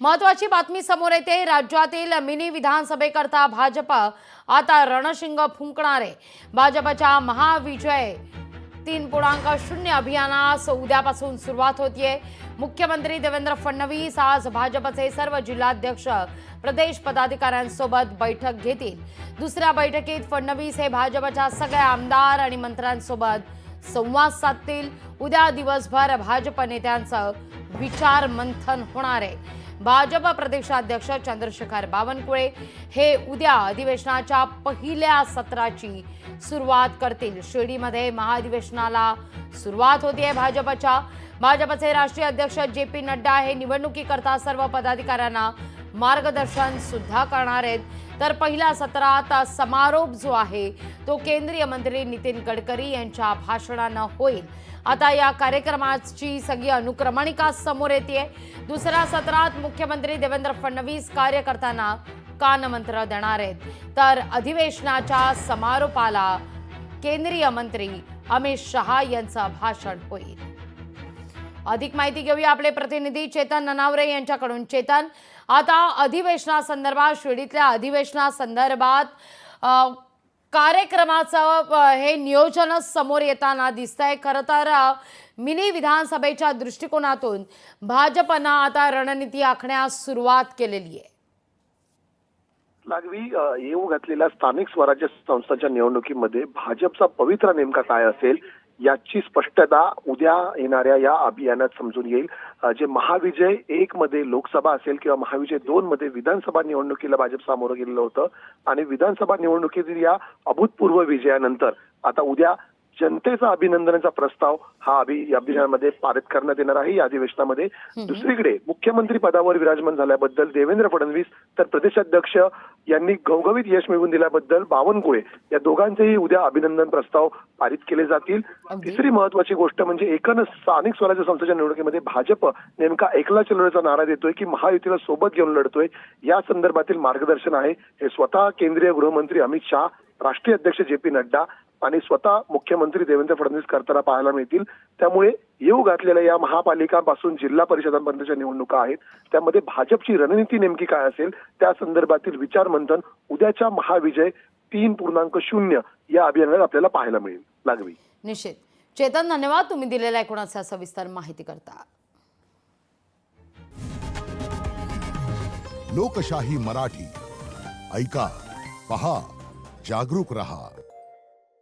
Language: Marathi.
महत्वाची बातमी समोर येते। राज्यातील मिनी विधानसभेकरता भाजप आता रणशिंग फुंकणार आहे। भाजपच्या महाविजय 3.0 अभियानास उद्यापासून सुरुवात होतीये। मुख्यमंत्री देवेंद्र फडणवीस आज भाजपचे सर्व जिल्हाध्यक्ष प्रदेश पदाधिकाऱ्यांसोबत बैठक घेतील। दुसऱ्या बैठकीत फडणवीस हे भाजपच्या सगळ्या आमदार आणि मंत्र्यांसोबत संवाद साधतील। उद्या दिवसभर भाजप नेत्यांचं विचार मंथन होणार आहे। भाजप प्रदेशाध्यक्ष चंद्रशेखर बावनकुळे हे उद्या अधिवेशनाच्या पहिल्या सत्राची सुरुवात करतील। शिर्डीमध्ये महाअधिवेशनाला सुरुवात होतीये। भाजपचे राष्ट्रीय अध्यक्ष जे.पी. नड्डा हे निवडणुकीकरता सर्व पदाधिकाऱ्यांना मार्गदर्शन सुद्धा करणार आहेत। तर पहिल्या सत्रात समारोप जो आहे तो केंद्रीय मंत्री नितीन गडकरी यांच्या भाषणाने होईल। आता या कार्यक्रमाची सगळी अनुक्रमणिका समोर येते। दुसऱ्या सत्रात मुख्यमंत्री देवेंद्र फडणवीस कार्यकर्त्यांना कानमंत्र देणार आहेत। तर अधिवेशनाच्या समारोपाला केंद्रीय मंत्री अमित शहा यांचं भाषण होईल। अधिक माहिती घेऊया आपले प्रतिनिधी चेतन ननावरे यांच्याकडून। चेतन, आता अधिवेशनासंदर्भात शिर्डीतल्या अधिवेशनासंदर्भात कार्यक्रमाचं हे नियोजनच समोर येताना दिसतंय। खरं तर मिनी विधानसभेच्या दृष्टिकोनातून भाजपनं आता रणनीती आखण्यास सुरुवात केलेली आहे। लागवी येऊ घातलेल्या स्थानिक स्वराज्य संस्थांच्या निवडणुकीमध्ये भाजपचा पवित्रा नेमका काय असेल याची स्पष्टता उद्या येणाऱ्या या अभियानात समजून येईल। जे महाविजय 1 मध्ये लोकसभा असेल किंवा महाविजय 2 मध्ये विधानसभा निवडणुकीला भाजप सामोरं गेलेलं होतं आणि विधानसभा निवडणुकीतील या अभूतपूर्व विजयानंतर आता उद्या जनतेचा अभिनंदनाचा प्रस्ताव हा अभियानामध्ये पारित करण्यात येणार आहे या अधिवेशनामध्ये। दुसरीकडे मुख्यमंत्री पदावर विराजमान झाल्याबद्दल देवेंद्र फडणवीस तर प्रदेशाध्यक्ष यांनी घवघवीत यश मिळवून दिल्याबद्दल बावनकुळे या दोघांचेही उद्या अभिनंदन प्रस्ताव पारित केले जातील। तिसरी महत्वाची गोष्ट म्हणजे एकूणच स्थानिक स्वराज्य संस्थांच्या निवडणुकीमध्ये भाजप नेमका एकला चलोचा नारा देतोय की महायुतीला सोबत घेऊन लढतोय, या संदर्भातील मार्गदर्शन आहे हे स्वतः केंद्रीय गृहमंत्री अमित शहा, राष्ट्रीय अध्यक्ष जे.पी. नड्डा आणि स्वतः मुख्यमंत्री देवेंद्र फडणवीस करताना पाहायला मिळतील। त्यामुळे येऊ घातलेल्या या महापालिकांपासून जिल्हा परिषदांपर्यंतच्या निवडणुका आहेत, त्यामध्ये भाजपची रणनीती नेमकी काय असेल त्या संदर्भातील विचार मंथन उद्याच्या महाविजय 3.0 या अभियानात आपल्याला पाहायला मिळेल। लागवी निश्चित चेतन, धन्यवाद तुम्ही दिलेल्या एकूणच सविस्तर माहिती करता। लोकशाही मराठी ऐका, पहा, जागरूक रहा।